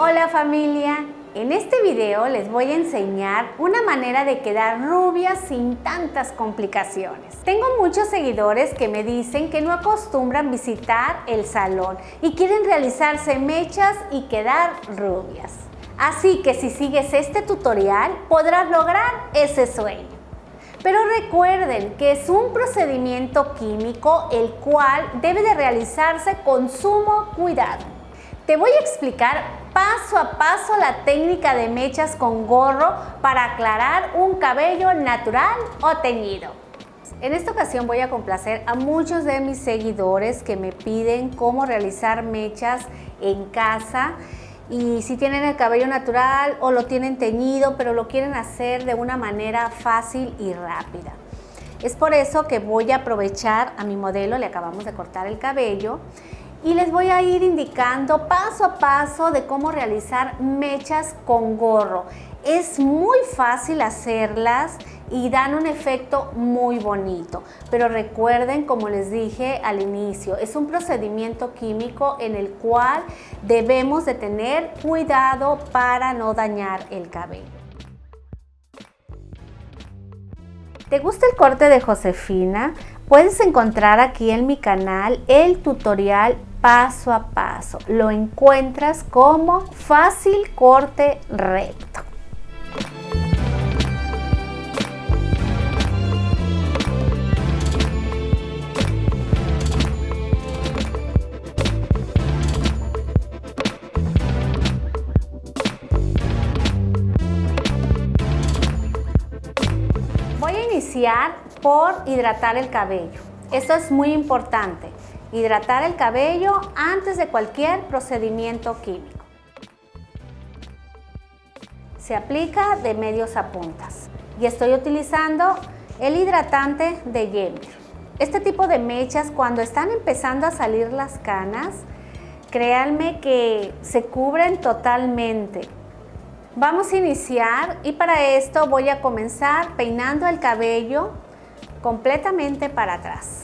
Hola familia, en este video les voy a enseñar una manera de quedar rubias sin tantas complicaciones. Tengo muchos seguidores que me dicen que no acostumbran visitar el salón y quieren realizarse mechas y quedar rubias. Así que si sigues este tutorial podrás lograr ese sueño. Pero recuerden que es un procedimiento químico el cual debe de realizarse con sumo cuidado. Te voy a explicar paso a paso la técnica de mechas con gorro para aclarar un cabello natural o teñido. En esta ocasión voy a complacer a muchos de mis seguidores que me piden cómo realizar mechas en casa. Y si tienen el cabello natural o lo tienen teñido, pero lo quieren hacer de una manera fácil y rápida. Es por eso que voy a aprovechar a mi modelo, le acabamos de cortar el cabello, y les voy a ir indicando paso a paso de cómo realizar mechas con gorro. Es muy fácil hacerlas y dan un efecto muy bonito, pero recuerden, como les dije al inicio, es un procedimiento químico en el cual debemos de tener cuidado para no dañar el cabello. ¿Te gusta el corte de Josefina? Puedes encontrar aquí en mi canal el tutorial paso a paso. Lo encuentras como fácil corte recto. Voy a iniciar por hidratar el cabello. Esto es muy importante. Hidratar el cabello antes de cualquier procedimiento químico. Se aplica de medios a puntas. Y estoy utilizando el hidratante de Yemir. Este tipo de mechas, cuando están empezando a salir las canas, créanme que se cubren totalmente. Vamos a iniciar y para esto voy a comenzar peinando el cabello completamente para atrás.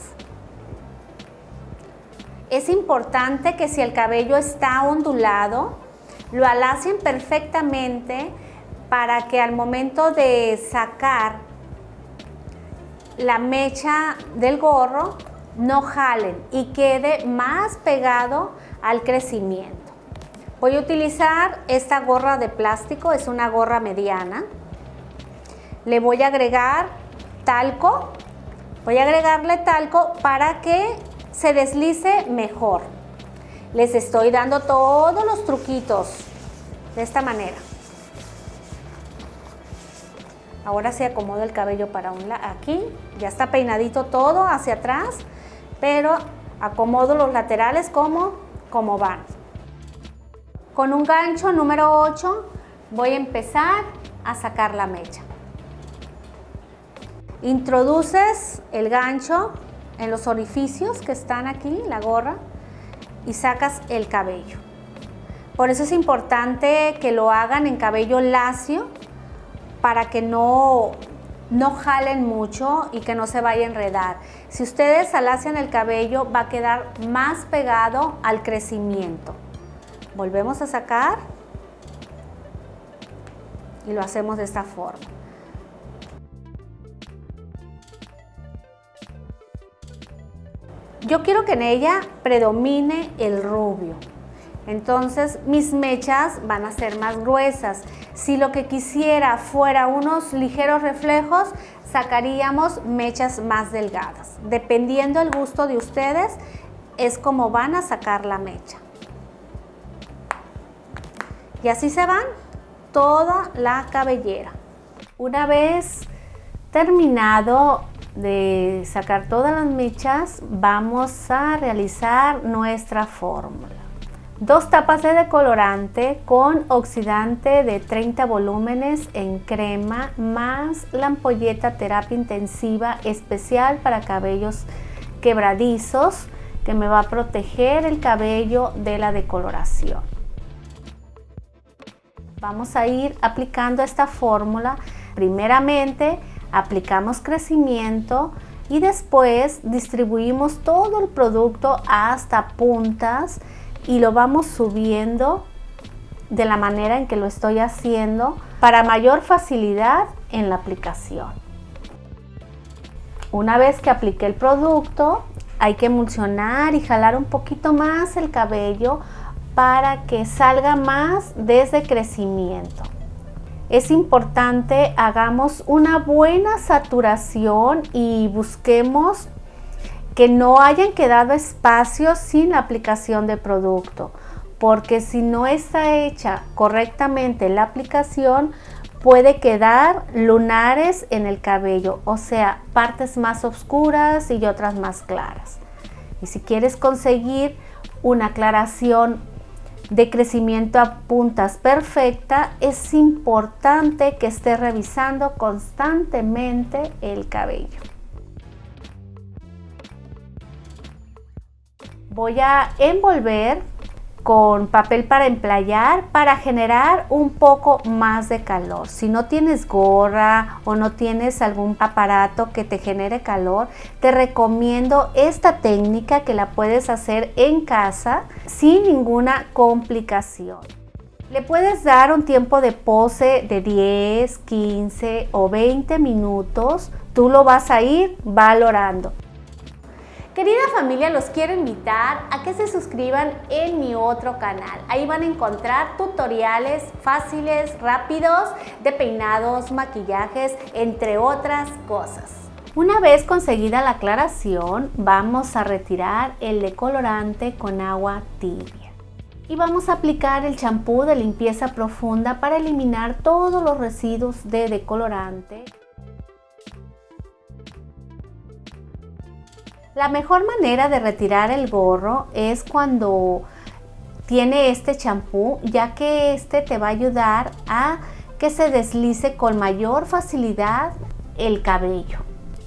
Es importante que si el cabello está ondulado, lo alacen perfectamente para que al momento de sacar la mecha del gorro no jalen y quede más pegado al crecimiento. Voy a utilizar esta gorra de plástico, es una gorra mediana. Le voy a agregar talco. Voy a agregarle talco para que se deslice mejor. Les estoy dando todos los truquitos de esta manera. Ahora se acomoda el cabello para un lado. Aquí ya está peinadito todo hacia atrás, pero acomodo los laterales como van. Con un gancho número 8 voy a empezar a sacar la mecha. Introduces el gancho en los orificios que están aquí, la gorra, y sacas el cabello. Por eso es importante que lo hagan en cabello lacio para que no jalen mucho y que no se vaya a enredar. Si ustedes alacian el cabello, va a quedar más pegado al crecimiento. Volvemos a sacar y lo hacemos de esta forma. Yo quiero que en ella predomine el rubio, entonces mis mechas van a ser más gruesas. Si lo que quisiera fuera unos ligeros reflejos, sacaríamos mechas más delgadas. Dependiendo del gusto de ustedes, es como van a sacar la mecha. Y así se van toda la cabellera. Una vez terminado de sacar todas las mechas, vamos a realizar nuestra fórmula. 2 tapas de decolorante con oxidante de 30 volúmenes en crema, más la ampolleta terapia intensiva especial para cabellos quebradizos, que me va a proteger el cabello de la decoloración. Vamos a ir aplicando esta fórmula. Primeramente aplicamos crecimiento y después distribuimos todo el producto hasta puntas y lo vamos subiendo de la manera en que lo estoy haciendo para mayor facilidad en la aplicación. Una vez que apliqué el producto, hay que emulsionar y jalar un poquito más el cabello para que salga más desde crecimiento. Es importante hagamos una buena saturación y busquemos que no hayan quedado espacios sin la aplicación de producto, porque si no está hecha correctamente la aplicación, puede quedar lunares en el cabello, o sea, partes más oscuras y otras más claras. Y si quieres conseguir una aclaración de crecimiento a puntas perfecta, es importante que estés revisando constantemente el cabello. Voy a envolver con papel para emplayar para generar un poco más de calor. Si no tienes gorra o no tienes algún aparato que te genere calor, te recomiendo esta técnica que la puedes hacer en casa sin ninguna complicación. Le puedes dar un tiempo de pose de 10, 15 o 20 minutos. Tú lo vas a ir valorando. Querida familia, los quiero invitar a que se suscriban en mi otro canal. Ahí van a encontrar tutoriales fáciles, rápidos, de peinados, maquillajes, entre otras cosas. Una vez conseguida la aclaración, vamos a retirar el decolorante con agua tibia. Y vamos a aplicar el champú de limpieza profunda para eliminar todos los residuos de decolorante. La mejor manera de retirar el gorro es cuando tiene este champú, ya que este te va a ayudar a que se deslice con mayor facilidad el cabello.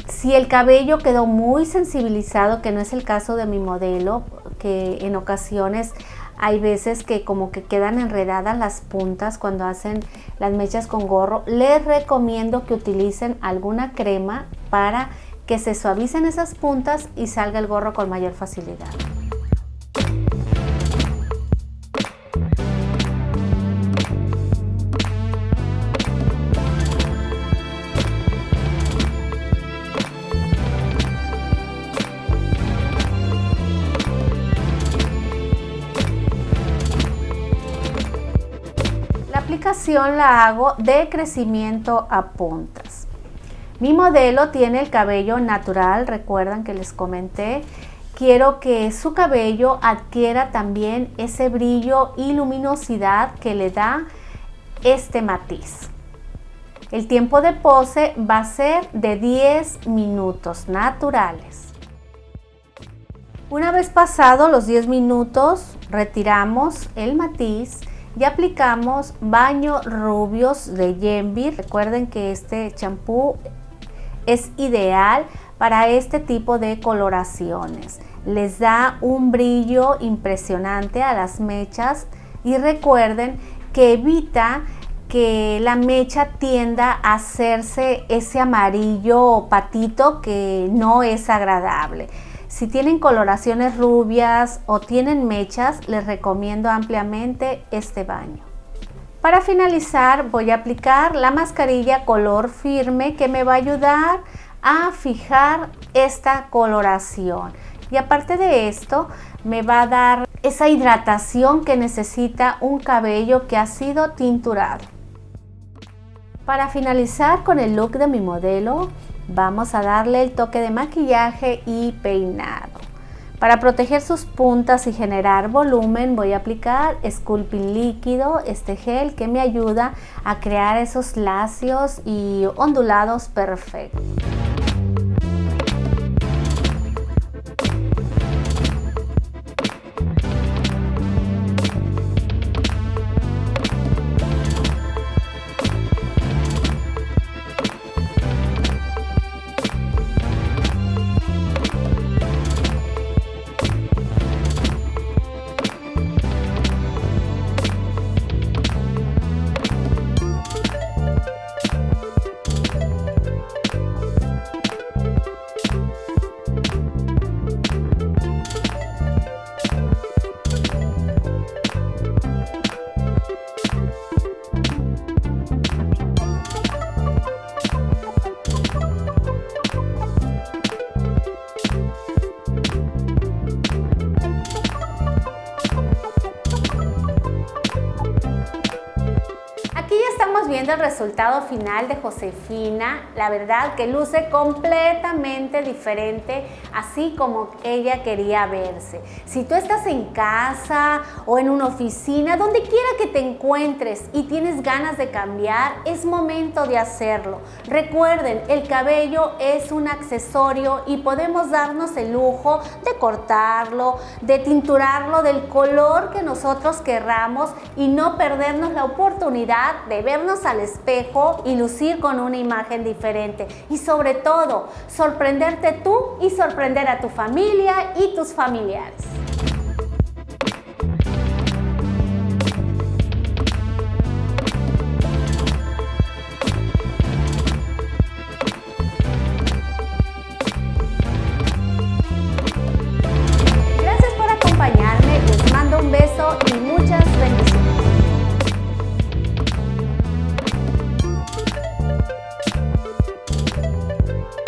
Si el cabello quedó muy sensibilizado, que no es el caso de mi modelo, que en ocasiones hay veces que como que quedan enredadas las puntas cuando hacen las mechas con gorro, les recomiendo que utilicen alguna crema para que se suavicen esas puntas y salga el gorro con mayor facilidad. La aplicación la hago de crecimiento a puntas. Mi modelo tiene el cabello natural, recuerdan que les comenté. Quiero que su cabello adquiera también ese brillo y luminosidad que le da este matiz. El tiempo de pose va a ser de 10 minutos naturales. Una vez pasados los 10 minutos, retiramos el matiz y aplicamos baño rubios de Yenvir. Recuerden que este champú es ideal para este tipo de coloraciones. Les da un brillo impresionante a las mechas y recuerden que evita que la mecha tienda a hacerse ese amarillo patito que no es agradable. Si tienen coloraciones rubias o tienen mechas, les recomiendo ampliamente este baño. Para finalizar, voy a aplicar la mascarilla color firme que me va a ayudar a fijar esta coloración. Y aparte de esto, me va a dar esa hidratación que necesita un cabello que ha sido tinturado. Para finalizar con el look de mi modelo, vamos a darle el toque de maquillaje y peinado. Para proteger sus puntas y generar volumen, voy a aplicar Sculpting líquido, este gel que me ayuda a crear esos lacios y ondulados perfectos. viendo el resultado final de Josefina. La verdad que luce completamente diferente, así como ella quería verse. Si tú estás en casa o en una oficina, donde quiera que te encuentres y tienes ganas de cambiar, es momento de hacerlo. Recuerden, el cabello es un accesorio y podemos darnos el lujo de cortarlo, de tinturarlo del color que nosotros querramos y no perdernos la oportunidad de vernos al espejo y lucir con una imagen diferente. Y sobre todo, sorprenderte tú y sorprender a tu familia y tus familiares.